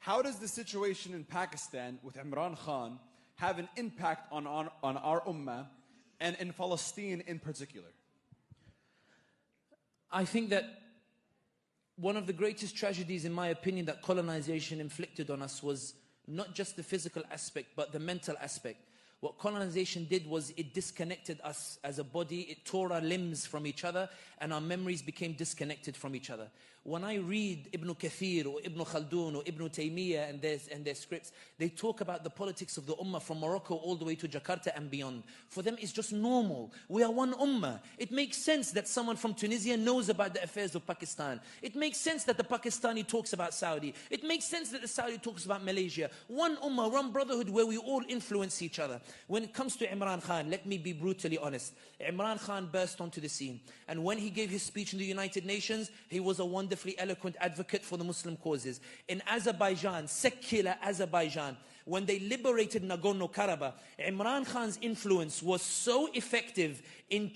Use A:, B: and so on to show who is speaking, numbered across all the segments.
A: how does the situation in Pakistan with Imran Khan have an impact on our ummah and in Palestine in particular?
B: I think that one of the greatest tragedies, in my opinion, that colonization inflicted on us was not just the physical aspect, but the mental aspect. What colonization did was it disconnected us as a body. It tore our limbs from each other, and our memories became disconnected from each other. When I read Ibn Kathir or Ibn Khaldun or Ibn Taymiyyah and their scripts, they talk about the politics of the ummah from Morocco all the way to Jakarta and beyond. For them, it's just normal. We are one ummah. It makes sense that someone from Tunisia knows about the affairs of Pakistan. It makes sense that the Pakistani talks about Saudi. It makes sense that the Saudi talks about Malaysia. One ummah, one brotherhood where we all influence each other. When it comes to Imran Khan, let me be brutally honest. Imran Khan burst onto the scene. And when he gave his speech in the United Nations, he was a wonderfully eloquent advocate for the Muslim causes. In Azerbaijan, secular Azerbaijan, when they liberated Nagorno-Karabakh, Imran Khan's influence was so effective in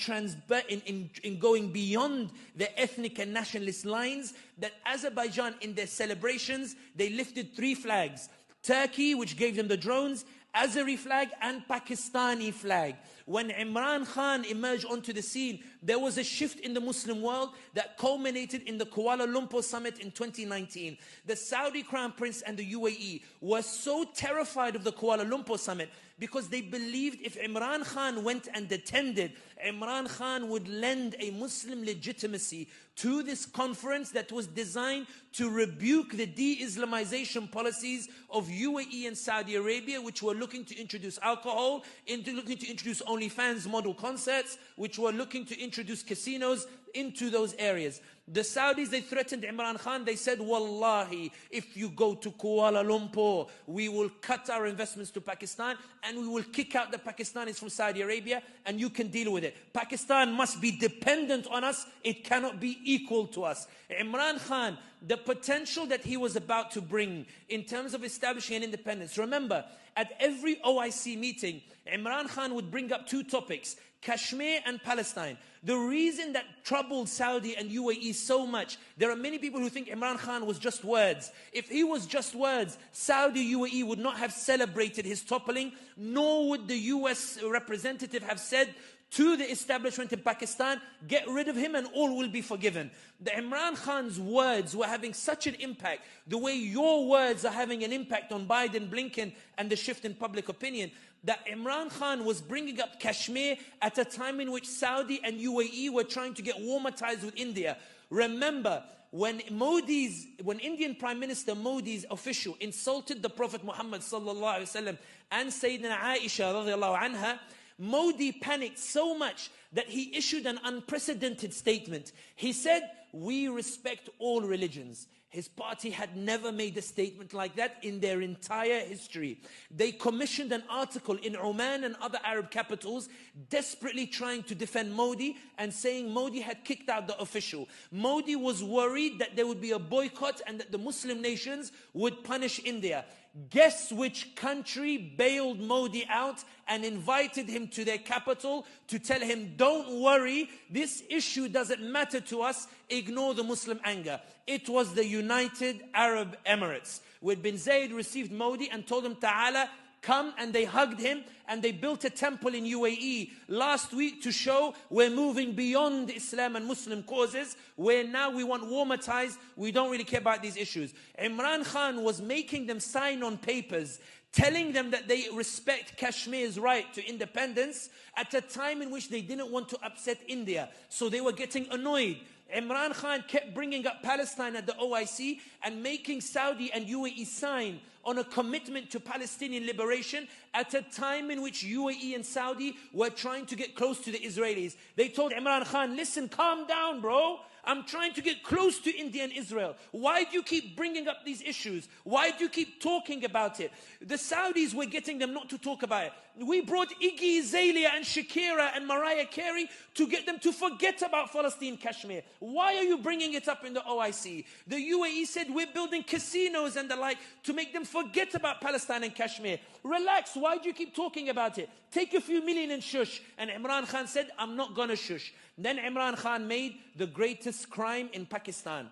B: going beyond the ethnic and nationalist lines that Azerbaijan, in their celebrations, they lifted 3 flags. Turkey, which gave them the drones, Azeri flag and Pakistani flag. When Imran Khan emerged onto the scene, there was a shift in the Muslim world that culminated in the Kuala Lumpur summit in 2019. The Saudi Crown Prince and the UAE were so terrified of the Kuala Lumpur summit because they believed if Imran Khan went and attended, Imran Khan would lend a Muslim legitimacy to this conference that was designed to rebuke the de-Islamization policies of UAE and Saudi Arabia, which were looking to introduce alcohol, looking to introduce OnlyFans model concerts, which were looking to introduce casinos into those areas. The Saudis, they threatened Imran Khan. They said, Wallahi, if you go to Kuala Lumpur, we will cut our investments to Pakistan and we will kick out the Pakistanis from Saudi Arabia and you can deal with it. Pakistan must be dependent on us. It cannot be equal to us. Imran Khan, the potential that he was about to bring in terms of establishing an independence. Remember, at every OIC meeting, Imran Khan would bring up 2 topics, Kashmir and Palestine. The reason that troubled Saudi and UAE so much, there are many people who think Imran Khan was just words. If he was just words, Saudi UAE would not have celebrated his toppling, nor would the US representative have said to the establishment in Pakistan, get rid of him and all will be forgiven. The Imran Khan's words were having such an impact, the way your words are having an impact on Biden, Blinken, and the shift in public opinion, that Imran Khan was bringing up Kashmir at a time in which Saudi and UAE were trying to get warmer ties with India. Remember, when Indian Prime Minister Modi's official insulted the Prophet Muhammad sallallahu alaihi wasallam and Sayyidina Aisha radiallahu anha, Modi panicked so much that he issued an unprecedented statement. He said, we respect all religions. His party had never made a statement like that in their entire history. They commissioned an article in Oman and other Arab capitals desperately trying to defend Modi and saying Modi had kicked out the official. Modi was worried that there would be a boycott and that the Muslim nations would punish India. Guess which country bailed Modi out and invited him to their capital to tell him, don't worry, this issue doesn't matter to us, ignore the Muslim anger. It was the United Arab Emirates, where bin Zayed received Modi and told him, Ta'ala, come, and they hugged him and they built a temple in UAE last week to show we're moving beyond Islam and Muslim causes, where now we want warmer ties, we don't really care about these issues. Imran Khan was making them sign on papers telling them that they respect Kashmir's right to independence at a time in which they didn't want to upset India. So they were getting annoyed. Imran Khan kept bringing up Palestine at the OIC and making Saudi and UAE sign on a commitment to Palestinian liberation at a time in which UAE and Saudi were trying to get close to the Israelis. They told Imran Khan, listen, calm down, bro. I'm trying to get close to India and Israel. Why do you keep bringing up these issues? Why do you keep talking about it? The Saudis were getting them not to talk about it. We brought Iggy Azalea and Shakira and Mariah Carey to get them to forget about Palestine, Kashmir. Why are you bringing it up in the OIC? The UAE said we're building casinos and the like to make them forget about Palestine and Kashmir. Relax, why do you keep talking about it? Take a few million and shush. And Imran Khan said, I'm not going to shush. Then Imran Khan made the greatest crime in Pakistan.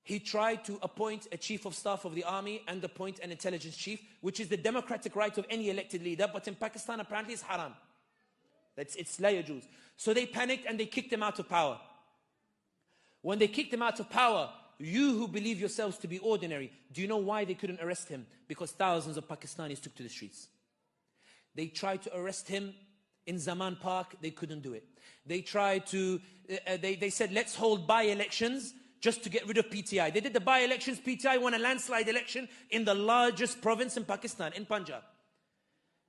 B: He tried to appoint a chief of staff of the army and appoint an intelligence chief, which is the democratic right of any elected leader, but in Pakistan apparently it's haram. It's la yajuz. So they panicked and they kicked him out of power. When they kicked him out of power, you who believe yourselves to be ordinary, do you know why they couldn't arrest him? Because thousands of Pakistanis took to the streets. They tried to arrest him in Zaman Park, they couldn't do it. They tried to, they said, let's hold by-elections just to get rid of PTI. They did the by-elections. PTI won a landslide election in the largest province in Pakistan, in Punjab.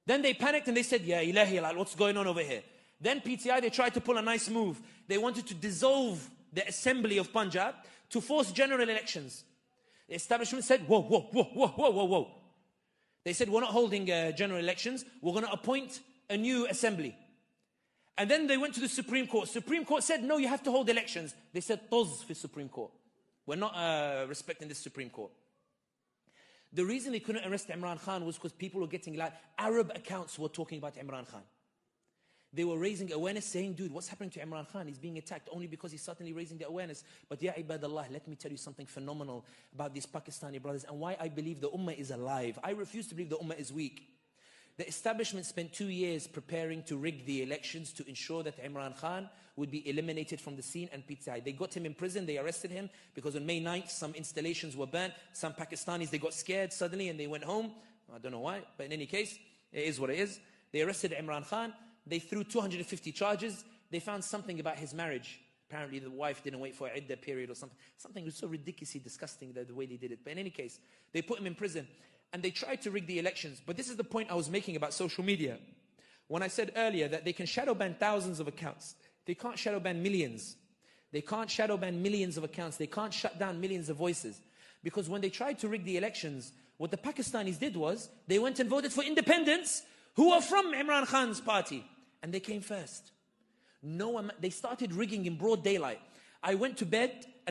B: Then they panicked and they said, Ya ilahi, what's going on over here? Then PTI, they tried to pull a nice move. They wanted to dissolve the assembly of Punjab to force general elections. The establishment said, whoa, whoa, whoa, whoa, whoa, whoa, whoa. They said, we're not holding general elections. We're going to appoint a new assembly. And then they went to the Supreme Court. Supreme Court said, no, you have to hold elections. They said, toz for Supreme Court. We're not respecting this Supreme Court. The reason they couldn't arrest Imran Khan was because people were getting like Arab accounts were talking about Imran Khan. They were raising awareness, saying, dude, what's happening to Imran Khan? He's being attacked only because he's certainly raising the awareness. But ya ibadallah, let me tell you something phenomenal about these Pakistani brothers and why I believe the ummah is alive. I refuse to believe the ummah is weak. The establishment spent 2 years preparing to rig the elections to ensure that Imran Khan would be eliminated from the scene and PTI. They got him in prison, they arrested him because on May 9th, some installations were burnt. Some Pakistanis, they got scared suddenly and they went home. I don't know why, but in any case, it is what it is. They arrested Imran Khan. They threw 250 charges. They found something about his marriage. Apparently the wife didn't wait for an iddah period or something. Something was so ridiculously disgusting the way they did it. But in any case, they put him in prison. And they tried to rig the elections. But this is the point I was making about social media. When I said earlier that they can shadow ban thousands of accounts, they can't shadow ban millions. They can't shadow ban millions of accounts. They can't shut down millions of voices. Because when they tried to rig the elections, what the Pakistanis did was, they went and voted for independents who are from Imran Khan's party. And they came first. They started rigging in broad daylight. I went to bed